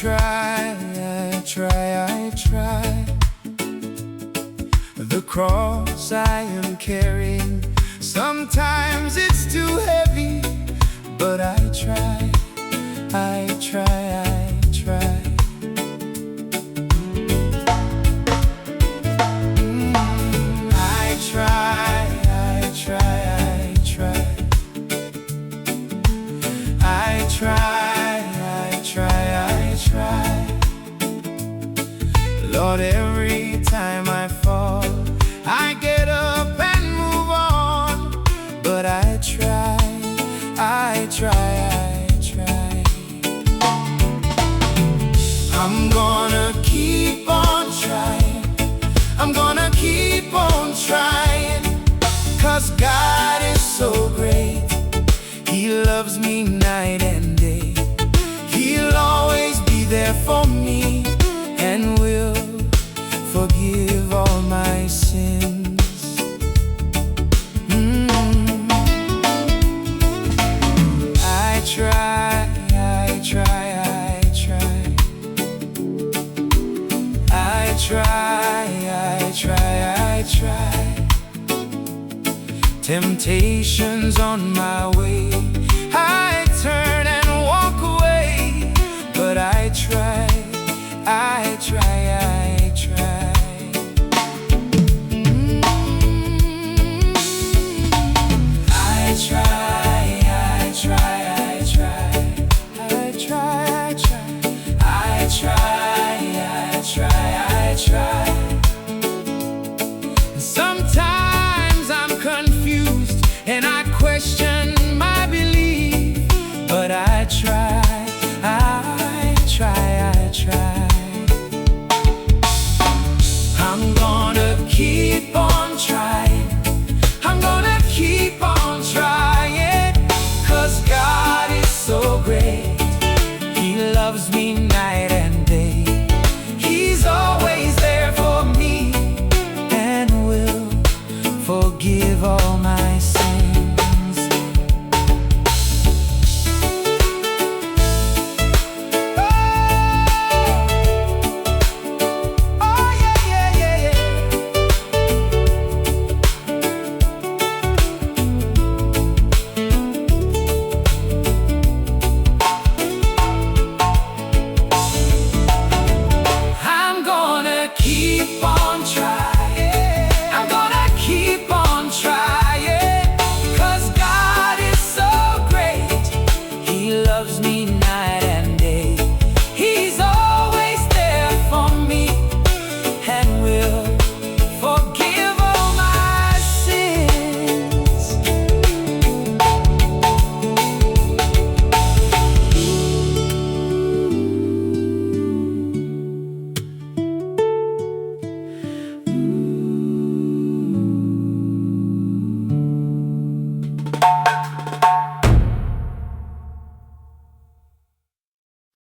I try. The cross I am carrying, sometimes it's too heavy, but I try. I try. I try. Lord, every time I fall, I get up and move on. But I try. I'm gonna keep on trying. I'm gonna keep on trying. 'Cause God is so great. He loves me night and day. He'll always be there for me and will forgive all my sins. I try. Temptations on my way, I turn and walk away. But I try. I try. Sometimes I'm confused and I question